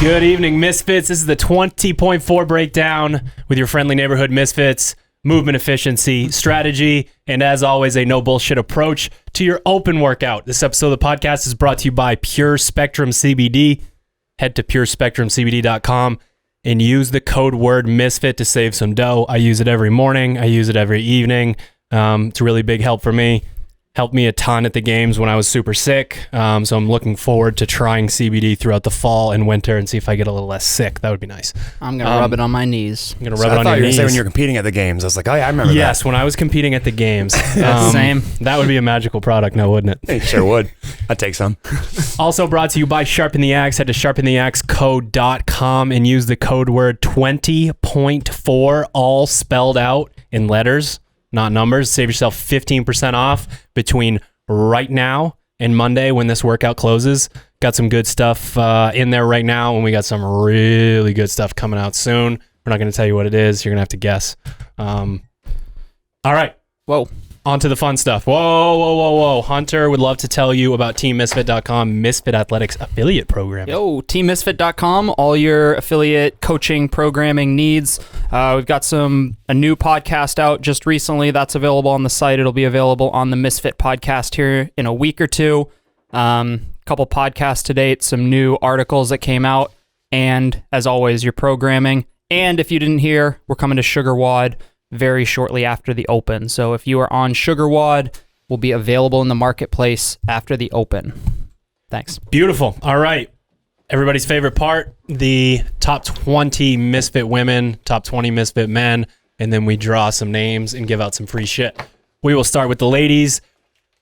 Good evening, Misfits. This is the 20.4 breakdown with your friendly neighborhood Misfits, movement efficiency, strategy, and as always, a no bullshit approach to your open workout. This episode of the podcast is brought to you by Pure Spectrum CBD. Head to purespectrumcbd.com and use the code word Misfit to save some dough. I use it every morning. I use it every evening. It's a really big help for me. Helped me a ton at the games when I was super sick. So I'm looking forward to trying CBD throughout the fall and winter and see if I get a little less sick. That would be nice. I'm going to rub it on my knees. I'm going to rub it on your knees. I thought you were going to say when you were competing at the games. I was like, oh yeah, I remember that. Yes, when I was competing at the games. Same. That would be a magical product now, wouldn't it? It sure would. I'd take some. Also brought to you by Sharpen the Axe. Head to sharpentheaxecode.com and use the code word 20.4, all spelled out in letters, not numbers. Save yourself 15% off between right now and Monday when this workout closes. Got some good stuff in there right now, and we got some really good stuff coming out soon. We're not going to tell you what it is. You're going to have to guess. All right. Whoa. On to the fun stuff. Whoa. Hunter would love to tell you about TeamMisfit.com, Misfit Athletics affiliate program. Yo, TeamMisfit.com, all your affiliate coaching programming needs. We've got a new podcast out just recently. That's available on the site. It'll be available on the Misfit podcast here in a week or two. Couple podcasts to date, some new articles that came out, and as always, your programming. And if you didn't hear, we're coming to Sugar WOD very shortly after the Open. So if you are on Sugar WOD, will be available in the marketplace after the Open. Thanks. Beautiful. All right. Everybody's favorite part, the top 20 Misfit women, top 20 Misfit men, and then we draw some names and give out some free shit. We will start with the ladies.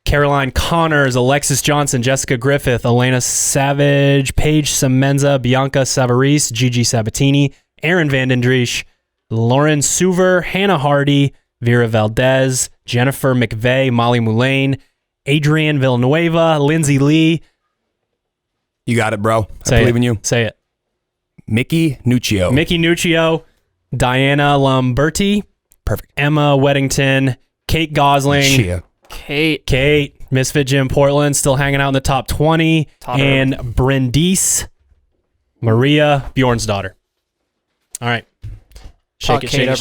Caroline Connors, Alexis Johnson, Jessica Griffith, Elena Savage, Paige Semenza, Bianca Savarese, Gigi Sabatini, Erin Vandendriesch, Lauren Suver, Hannah Hardy, Vera Valdez, Jennifer McVeigh, Molly Moulane, Adrienne Villanueva, Lindsay Lee. You got it, bro. I believe in you. Say it. Mickey Nuccio, Diana Lamberti. Perfect. Emma Weddington, Kate Gosling. Chia. Kate, Misfit Gym Portland, still hanging out in the top 20. And Brendice Maria, Bjorn's daughter. All right. Shake it up.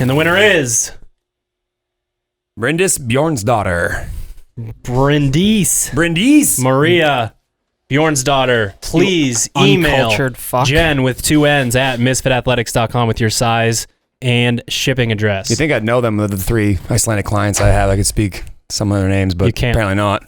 And the winner is Brendice, Bjorn's daughter. Brendice Maria, Bjorn's daughter. Please email Jen with 2 N's at misfitathletics.com with your size and shipping address. You think I'd know them, the 3 Icelandic clients I have. I could speak some of their names, but apparently not.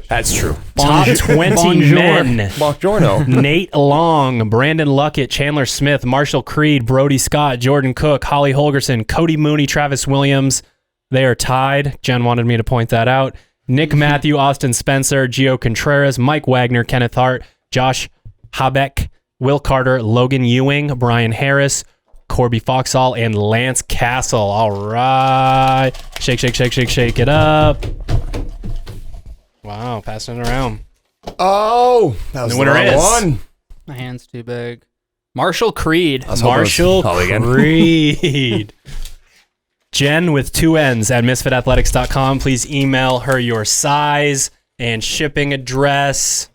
That's true. Top 20 men. Buongiorno. Nate Long, Brandon Luckett, Chandler Smith, Marshall Creed, Brody Scott, Jordan Cook, Holly Holgerson, Cody Mooney, Travis Williams. They are tied. Jen wanted me to point that out. Nick Matthew, Austin Spencer, Gio Contreras, Mike Wagner, Kenneth Hart, Josh Habeck, Will Carter, Logan Ewing, Brian Harris, Corby Foxall, and Lance Castle. All right. Shake it up. Wow, passing it around. Oh, that was the winner is one. My hand's too big. Marshall Creed. Marshall Creed. Jen with 2 N's at misfitathletics.com. Please email her your size and shipping address,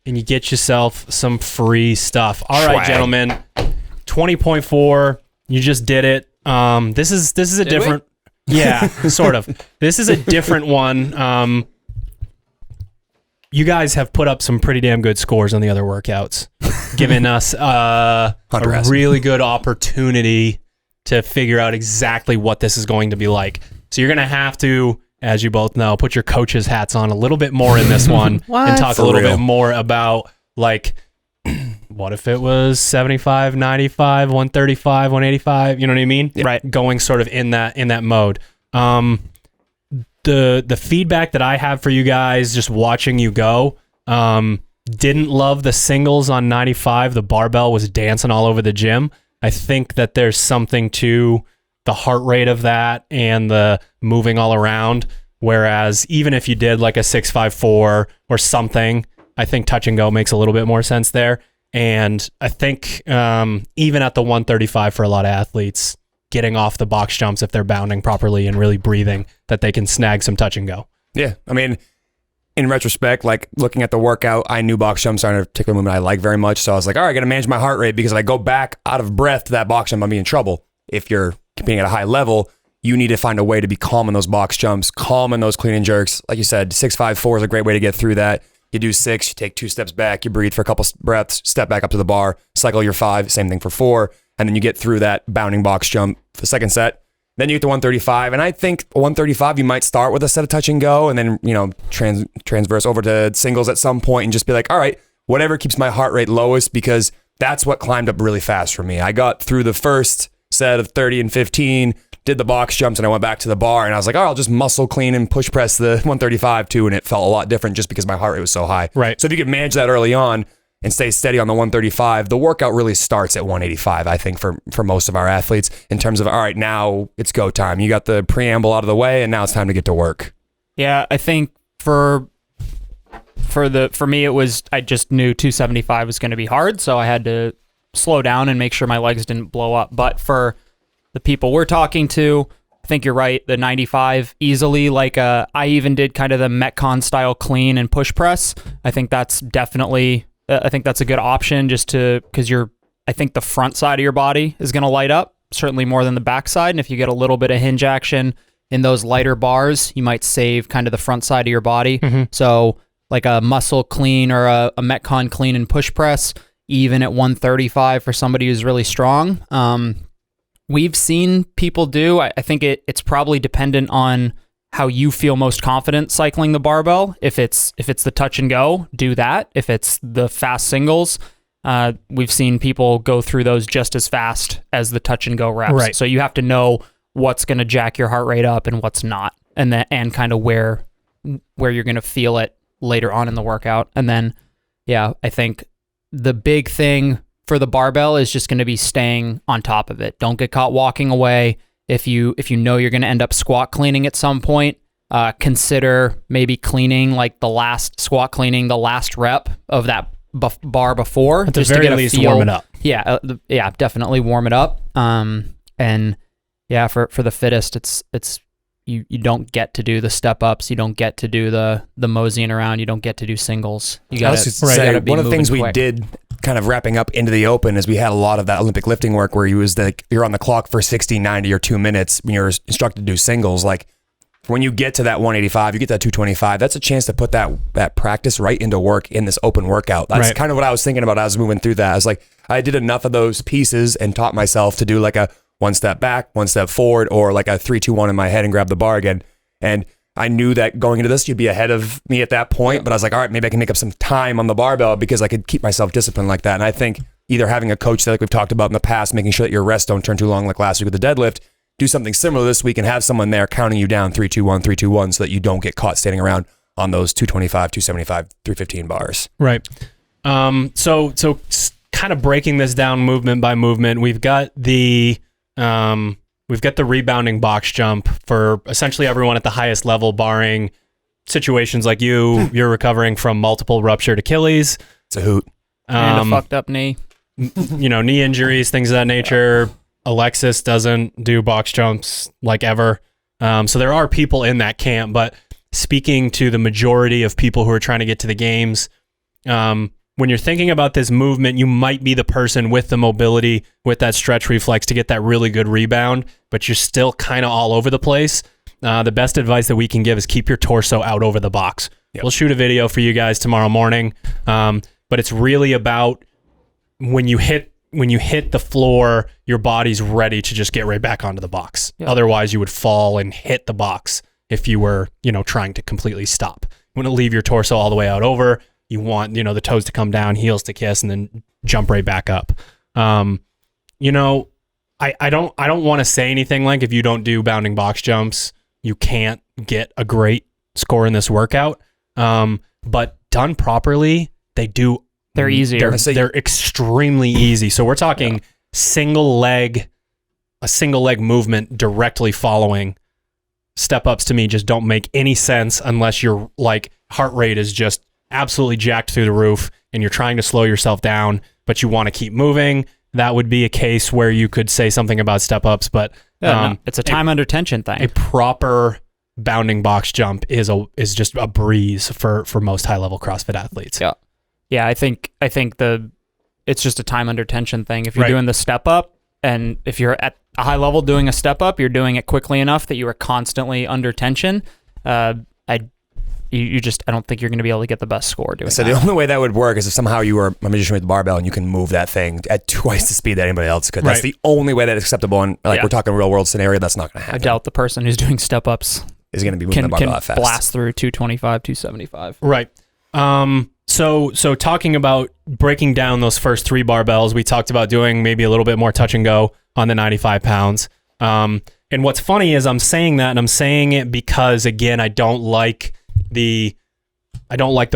and you get yourself some free stuff. All right, gentlemen. 20.4. You just did it. This is a different. Yeah, sort of. This is a different one. You guys have put up some pretty damn good scores on the other workouts, giving us a really good opportunity to figure out exactly what this is going to be like. So you're going to have to, as you both know, put your coach's hats on a little bit more in this one and talk a little bit more about, like, what if it was 75, 95, 135, 185? You know what I mean? Yeah. Right. Going sort of in that mode. The feedback that I have for you guys, just watching you go, didn't love the singles on 95. The barbell was dancing all over the gym. I think that there's something to the heart rate of that and the moving all around. Whereas even if you did like a 654 or something, I think touch and go makes a little bit more sense there. And I think even at the 135 for a lot of athletes, getting off the box jumps if they're bounding properly and really breathing, that they can snag some touch and go. Yeah. I mean, in retrospect, like looking at the workout, I knew box jumps aren't a particular movement I like very much. So I was like, all right, I got to manage my heart rate, because if I go back out of breath to that box jump, I'll be in trouble. If you're competing at a high level, you need to find a way to be calm in those box jumps, calm in those clean and jerks. Like you said, 6-5-4 is a great way to get through that. You do 6, you take 2 steps back, you breathe for a couple breaths, step back up to the bar, cycle your 5, same thing for 4, and then you get through that bounding box jump for the second set. Then you get to 135, and I think 135 you might start with a set of touch and go, and then transverse over to singles at some point, and just be like, all right, whatever keeps my heart rate lowest, because that's what climbed up really fast for me. I got through the first set of 30 and 15, did the box jumps, and I went back to the bar, and I was like, oh, I'll just muscle clean and push press the 135 too, and it felt a lot different just because my heart rate was so high. Right. So if you could manage that early on and stay steady on the 135, the workout really starts at 185, I think, for most of our athletes, in terms of, all right, now it's go time. You got the preamble out of the way, and now it's time to get to work. Yeah, I think for me, it was, I just knew 275 was going to be hard, so I had to slow down and make sure my legs didn't blow up. But for the people we're talking to, I think you're right. The 95 easily, like I even did kind of the Metcon style clean and push press. I think that's definitely, I think that's a good option, just to, because I think the front side of your body is going to light up, certainly more than the back side. And if you get a little bit of hinge action in those lighter bars, you might save kind of the front side of your body. Mm-hmm. So like a muscle clean or a Metcon clean and push press, even at 135 for somebody who's really strong. We've seen people do, I think it's probably dependent on how you feel most confident cycling the barbell. If it's the touch and go, do that. If it's the fast singles, we've seen people go through those just as fast as the touch and go reps. Right. So you have to know what's going to jack your heart rate up and what's not, and kind of where you're going to feel it later on in the workout. And then, yeah, I think the big thing for the barbell is just going to be staying on top of it. Don't get caught walking away. If you know you're going to end up squat cleaning at some point, consider maybe cleaning like the last rep of that bar before. At the very least, warm it up. Yeah, definitely warm it up. And yeah, for the fittest, it's you don't get to do the step ups. You don't get to do the moseying around. You don't get to do singles. You got to one of the things we did, kind of wrapping up into the open, is we had a lot of that Olympic lifting work where you're on the clock for 60, 90 or 2 minutes when you're instructed to do singles. Like when you get to that 185, you get that 225, that's a chance to put that practice right into work in this open workout. That's kind of what I was thinking about as I was moving through that. I was like, I did enough of those pieces and taught myself to do like a 1 step back, 1 step forward, or like a 3-2-1 in my head and grab the bar again. And I knew that going into this, you'd be ahead of me at that point, but I was like, all right, maybe I can make up some time on the barbell because I could keep myself disciplined like that. And I think either having a coach that, like we've talked about in the past, making sure that your rests don't turn too long, like last week with the deadlift, do something similar this week and have someone there counting you down 3-2-1, 3-2-1, so that you don't get caught standing around on those 225, 275, 315 bars. Right. So kind of breaking this down movement by movement, we've got the rebounding box jump for essentially everyone at the highest level, barring situations like you're recovering from multiple ruptured Achilles. It's a hoot. And a fucked up knee. Knee injuries, things of that nature. Alexis doesn't do box jumps like ever. So there are people in that camp, but speaking to the majority of people who are trying to get to the games, when you're thinking about this movement, you might be the person with the mobility, with that stretch reflex to get that really good rebound, but you're still kind of all over the place. The best advice that we can give is keep your torso out over the box. Yep. We'll shoot a video for you guys tomorrow morning, but it's really about when you hit the floor, your body's ready to just get right back onto the box. Yep. Otherwise, you would fall and hit the box if you were, trying to completely stop. You want to leave your torso all the way out over. You want, the toes to come down, heels to kiss, and then jump right back up. I don't want to say anything like if you don't do bounding box jumps, you can't get a great score in this workout. But done properly, they're easier. They're extremely easy. So we're talking a single leg movement directly following. Step ups to me just don't make any sense unless your heart rate is just absolutely jacked through the roof and you're trying to slow yourself down, but you want to keep moving. that would be a case where you could say something about step ups, but no, it's a time under tension thing. A proper bounding box jump is just a breeze for most high level CrossFit athletes. Yeah. I think it's just a time under tension thing. If you're Right. doing the step up, and if you're at a high level doing a step up, you're doing it quickly enough that you are constantly under tension. I don't think you're going to be able to get the best score doing So that. the only way that would work is if somehow you were a magician with the barbell and you can move that thing at twice the speed that anybody else could. That's Right. the only way that it's acceptable. And Yeah. we're talking real world scenario, that's not going to I happen. doubt the person who's doing step ups Is going to be moving the can barbell that fast. blast through 225, 275. Right. So talking about breaking down those first 3 barbells, we talked about doing maybe a little bit more touch and go on the 95 pounds. And what's funny is I'm saying that, and I'm saying it because, again, I don't like the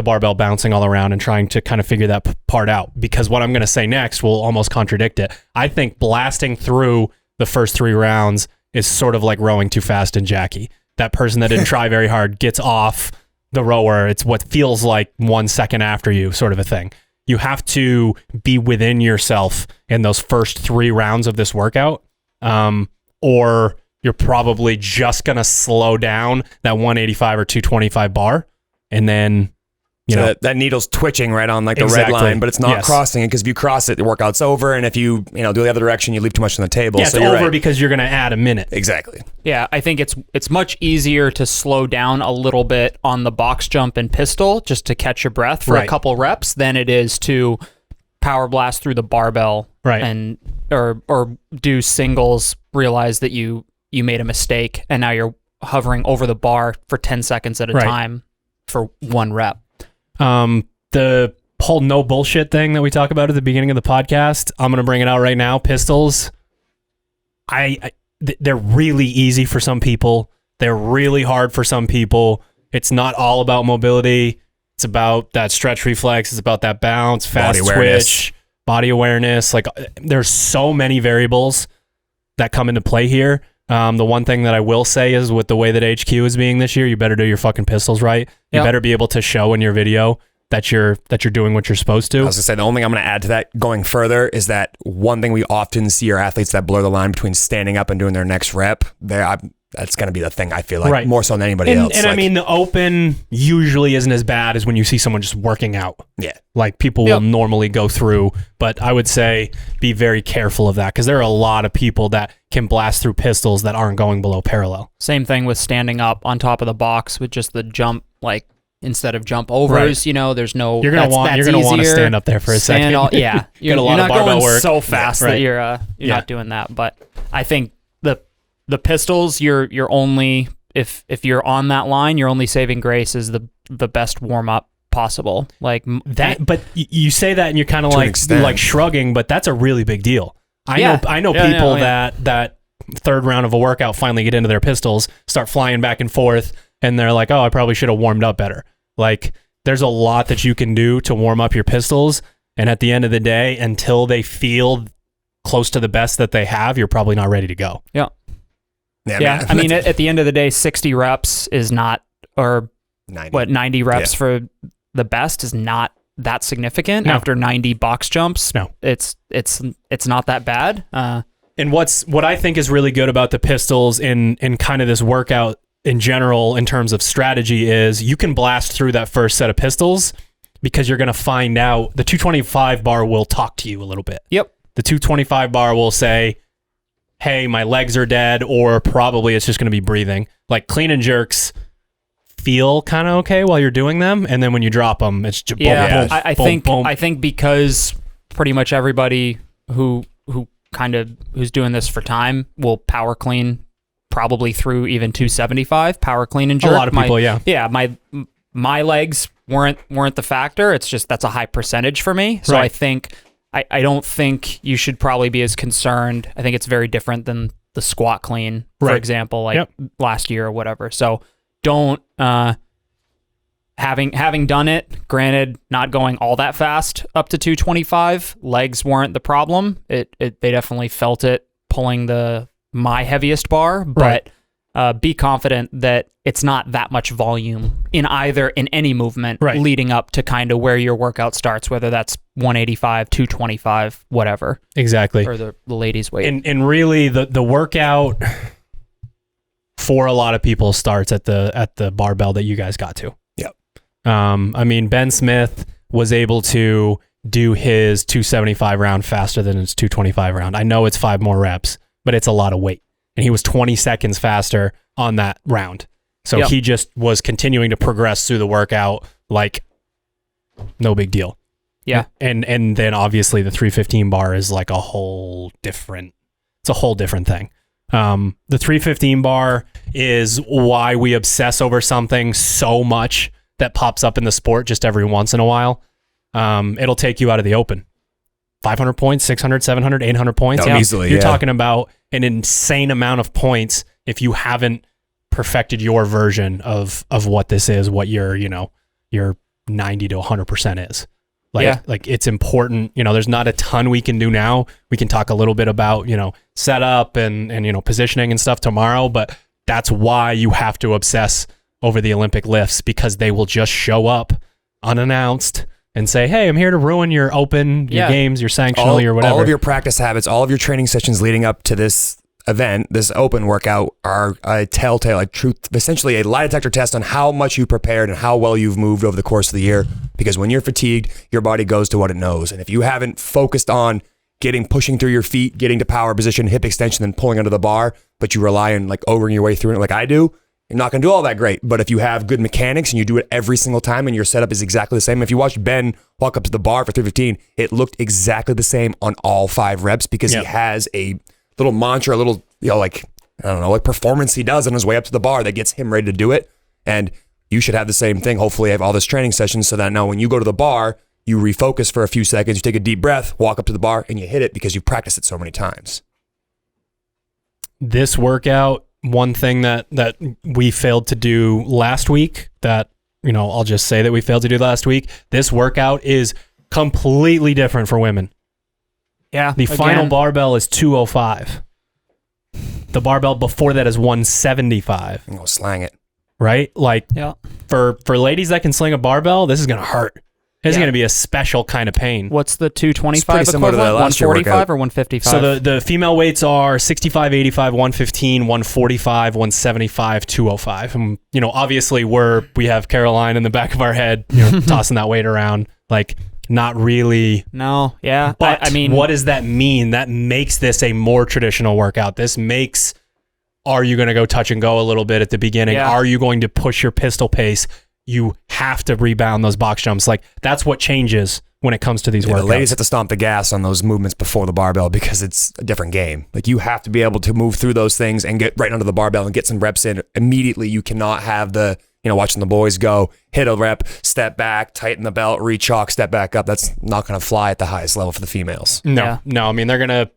barbell bouncing all around and trying to kind of figure that part out, because what I'm going to say next will almost contradict it. I think blasting through the first 3 rounds is sort of like rowing too fast in Jackie. That person that didn't try very hard gets off the rower. It's what feels like 1 second after you, sort of a thing. You have to be within yourself in those first 3 rounds of this workout, or you're probably just going to slow down that 185 or 225 bar. And then, that needle's twitching right on like the Exactly. red line, but it's not Yes. crossing it, because if you cross it, the workout's over. And if you do the other direction, you leave too much on the table. yeah, so it's you're over right. because you're going to add a minute. Exactly. Yeah, I think it's much easier to slow down a little bit on the box jump and pistol just to catch your breath for a Right. couple reps than it is to power blast through the barbell Right. and or do singles, realize that you made a mistake and now you're hovering over the bar for 10 seconds at a Right. time for 1 rep. The whole no bullshit thing that we talk about at the beginning of the podcast, I'm going to bring it out right now. Pistols, they're really easy for some people. They're really hard for some people. It's not all about mobility. It's about that stretch reflex. It's about that bounce, fast twitch, body awareness. Like, there's so many variables that come into play here. The one thing that I will say is, with the way that HQ is being this year, you better do your fucking pistols right. You Yep. better be able to show in your video that you're doing what you're supposed I to. was going to say, the only thing I'm going to add to that going further is that one thing we often see are athletes that blur the line between standing up and doing their next rep. That's going to be the thing, I feel like, Right. more so than anybody else. And I mean, the open usually isn't as bad as when you see someone just working out. yeah. Like, people will normally go through, but I would say be very careful of that, because there are a lot of people that can blast through pistols that aren't going below parallel. Same thing with standing up on top of the box with just the jump, like instead of jump overs, Right. there's no. You're gonna want to easier. not there for a second. Yeah, Get a lot you're of not barbell going work. so fast Right. that you're not doing that. But I think the pistols, you're only if you're on that line, your only saving grace is the best warm up possible. Like that, but you say that and you're kind of To an like extent. shrugging, but that's a really big deal. I know Yeah, people yeah. that third round of a workout finally get into their pistols, start flying back and forth, and they're like, oh, I probably should have warmed up better. Like, there's a lot that you can do to warm up your pistols, and at the end of the day, until they feel close to the best that they have, you're probably not ready to go. Yeah. Yeah. I mean, at the end of the day, 60 reps is not, or 90 reps for the best is not that significant. No. After 90 box jumps. No. It's not that bad. And what I think is really good about the pistols in kind of this workout in general, in terms of strategy, is you can blast through that first set of pistols, because you're going to find out the 225 bar will talk to you a little bit. Yep. The 225 bar will say, hey, my legs are dead, or probably it's just going to be breathing. Like, clean and jerks feel kind of okay while you're doing them, and then when you drop them, it's just boom, boom, I boom, think boom. I think because pretty much everybody who's doing this for time will power clean probably through even 275 power clean and jerk. A lot of people, yeah. My legs weren't the factor. It's just that's a high percentage for me. So Right. I think I don't think you should probably be as concerned. I think it's very different than the squat clean, for Right. example, like Yep. last year or whatever. So don't having done it, granted, not going all that fast up to 225, legs weren't the problem. They definitely felt it pulling my heaviest bar, but be confident that it's not that much volume in any movement leading up to kind of where your workout starts, whether that's 185, 225, whatever. Exactly. Or the ladies' weight. And really the workout for a lot of people starts at the barbell that you guys got to. Yep. I mean, Ben Smith was able to do his 275 round faster than his 225 round. I know it's 5 more reps, but it's a lot of weight. And he was 20 seconds faster on that round. So he just was continuing to progress through the workout like no big deal. Yeah. And then obviously the 315 bar is like a whole different thing. The 315 bar is why we obsess over something so much that pops up in the sport just every once in a while. It'll take you out of the open. 500 points, 600, 700, 800 points. Easily, You're talking about an insane amount of points if you haven't perfected your version of what this is, what your 90 to 100% is. Like it's important. There's not a ton we can do now. We can talk a little bit about, setup and positioning and stuff tomorrow, but that's why you have to obsess over the Olympic lifts, because they will just show up unannounced and say, hey, I'm here to ruin your open, your games, your sanctional, your whatever. All of your practice habits, all of your training sessions leading up to this event, this open workout, are a telltale, essentially a lie detector test on how much you prepared and how well you've moved over the course of the year. Because when you're fatigued, your body goes to what it knows. And if you haven't focused on pushing through your feet, getting to power position, hip extension, and pulling under the bar, but you rely on ogering your way through it like I do, you're not going to do all that great. But if you have good mechanics and you do it every single time and your setup is exactly the same, if you watch Ben walk up to the bar for 315, it looked exactly the same on all 5 reps because he has a little mantra, a little, performance he does on his way up to the bar that gets him ready to do it. And you should have the same thing. Hopefully have all this training sessions so that now when you go to the bar, you refocus for a few seconds, you take a deep breath, walk up to the bar, and you hit it because you've practiced it so many times. This workout, one thing that we failed to do last week that, I'll just say that we failed to do last week. This workout is completely different for women. Yeah. The final barbell is 205. The barbell before that is 175. I'm going to slang it. Right? For ladies that can sling a barbell, this is going to hurt. This is going to be a special kind of pain. What's the 225 equivalent? 145 or 155? So the female weights are 65, 85, 115, 145, 175, 205. And, obviously we have Caroline in the back of our head, tossing that weight around. Not really. No, yeah. But I mean, what does that mean? That makes this a more traditional workout. This makes, are you going to go touch and go a little bit at the beginning? Yeah. Are you going to push your pistol pace? You have to rebound those box jumps. That's what changes when it comes to these workouts. The ladies have to stomp the gas on those movements before the barbell because it's a different game. You have to be able to move through those things and get right under the barbell and get some reps in immediately. You cannot have watching the boys go, hit a rep, step back, tighten the belt, re-chalk, step back up. That's not going to fly at the highest level for the females. No. I mean, they're going to,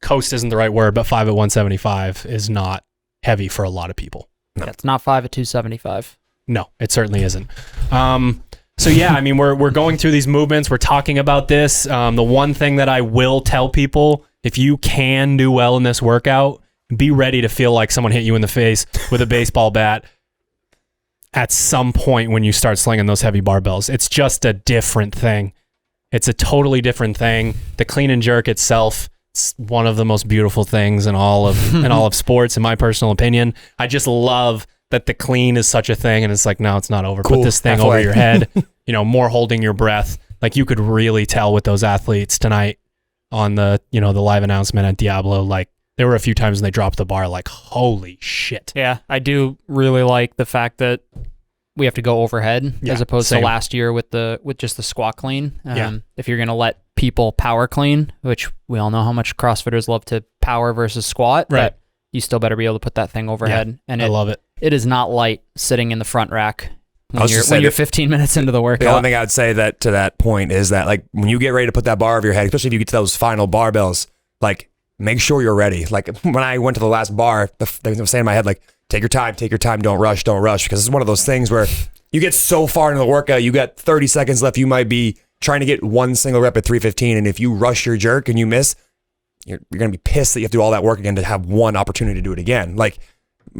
coast isn't the right word, but 5 at 175 is not heavy for a lot of people. No. It's not 5 at 275. No, it certainly isn't. So yeah, I mean, we're going through these movements. We're talking about this. The one thing that I will tell people, if you can do well in this workout, be ready to feel like someone hit you in the face with a baseball bat at some point when you start slinging those heavy barbells. It's just a different thing. It's a totally different thing. The clean and jerk itself, it's one of the most beautiful things in all of sports, in my personal opinion. I just love that the clean is such a thing, and it's no, it's not over. Cool. Put this thing over your head. More holding your breath. You could really tell with those athletes tonight on the the live announcement at Diablo. There were a few times when they dropped the bar, holy shit. Yeah, I do really like the fact that we have to go overhead as opposed to last year with just the squat clean. If you're going to let people power clean, which we all know how much CrossFitters love to power versus squat, right? You still better be able to put that thing overhead. Yeah, and I love it. It is not light sitting in the front rack when you're 15 minutes into the workout. The only thing I'd say to that point is that when you get ready to put that bar over your head, especially if you get to those final barbells, make sure you're ready. When I went to the last bar, the thing I was saying in my head, take your time, don't rush, because it's one of those things where you get so far into the workout, you got 30 seconds left, you might be trying to get one single rep at 315, and if you rush your jerk and you miss, you're going to be pissed that you have to do all that work again to have one opportunity to do it again.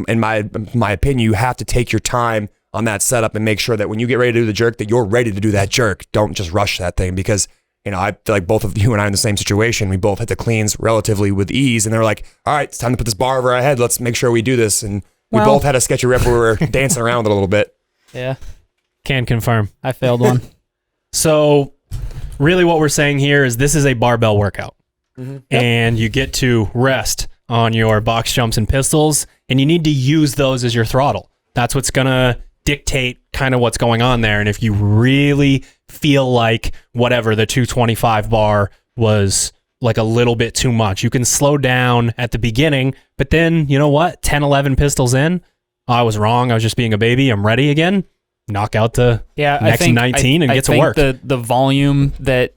in my opinion, you have to take your time on that setup and make sure that when you get ready to do the jerk, that you're ready to do that jerk. Don't just rush that thing, because I feel like both of you and I are in the same situation. We both hit the cleans relatively with ease, and they're like, all right, it's time to put this bar over our head. Let's make sure we do this. And we both had a sketchy rep where we were dancing around it a little bit. Yeah. Can confirm. I failed one. So really what we're saying here is this is a barbell workout. And you get to rest on your box jumps and pistols, and you need to use those as your throttle. That's what's going to dictate kind of what's going on there. And if you really feel like whatever, the 225 bar was like a little bit too much, you can slow down at the beginning, but then you know what, 10, 11 pistols in, I was wrong, I was just being a baby, I'm ready again, knock out the next 19 and get to work. The volume that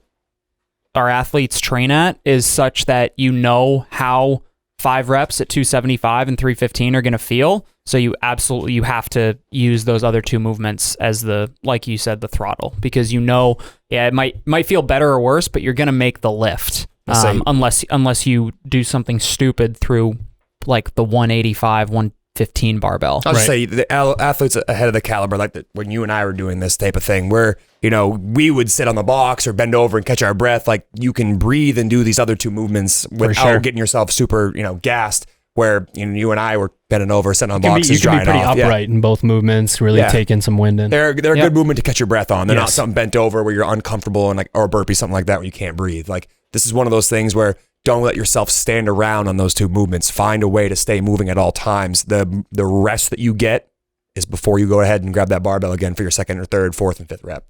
our athletes train at is such that you know how 5 reps at 275 and 315 are going to feel. So you have to use those other 2 movements as like you said, the throttle, because it might feel better or worse, but you're going to make the lift. Unless you do something stupid through like the 185, 115 barbell. I'll just say the athletes ahead of the caliber, like when you and I were doing this type of thing, where we would sit on the box or bend over and catch our breath. Like you can breathe and do these other 2 movements without getting yourself super gassed. Where you and I were bending over, sitting on boxes, you can be pretty off. upright in both movements, really taking some wind in. They're a good movement to catch your breath on. They're not something bent over where you're uncomfortable and or a burpee, something like that where you can't breathe. Like this is one of those things where don't let yourself stand around on those 2 movements. Find a way to stay moving at all times. The rest that you get is before you go ahead and grab that barbell again for your 2nd or 3rd, 4th, and 5th rep.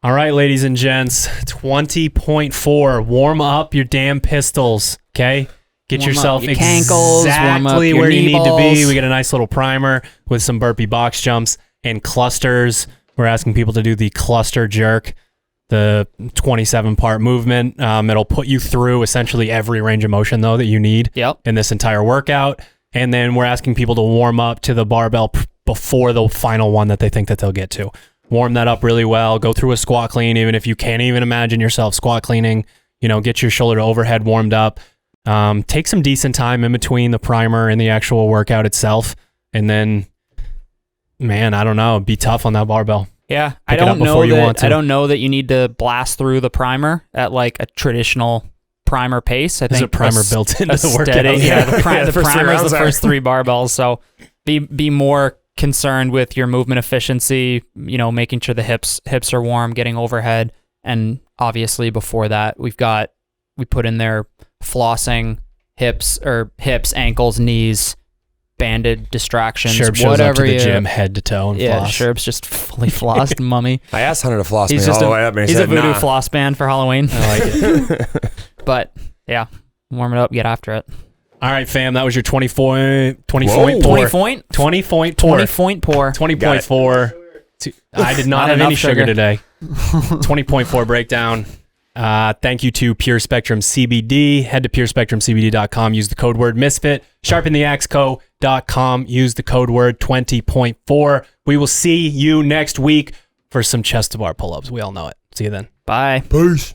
All right, ladies and gents, 20.4. Warm up your damn pistols, okay? Get Warm yourself up your cankles, exactly warm up where your you knee need to be. balls. We get a nice little primer with some burpee box jumps and clusters. We're asking people to do the cluster jerk, the 27-part movement. It'll put you through essentially every range of motion, though, that you need in this entire workout. And then we're asking people to warm up to the barbell before the final one that they think that they'll get to. Warm that up really well. Go through a squat clean, even if you can't even imagine yourself squat cleaning. Get your shoulder to overhead warmed up. Take some decent time in between the primer and the actual workout itself. And then, man, I don't know, be tough on that barbell. Yeah, I don't know that you need to blast through the primer at like a traditional primer pace. I think there's a primer built into the workout. The primer is the first 3 barbells. So be more concerned with your movement efficiency, making sure the hips are warm, getting overhead. And obviously before that, we put in there flossing, hips, ankles, knees, banded distractions, Sherb shows whatever. Up to the gym head to toe and floss. Sherb's just fully flossed, mummy. I asked Hunter to floss me He's all the way up, and he he's said, a voodoo nah. floss band for Halloween. I like it. But yeah, warm it up, get after it. All right, fam, that was your 20.4. 20.4. I did not have any sugar today. 20.4 breakdown. Thank you to Pure Spectrum CBD. Head to purespectrumcbd.com. Use the code word Misfit. Sharpentheaxeco.com. Use the code word 20.4. We will see you next week for some chest to bar pull-ups. We all know it. See you then. Bye. Peace.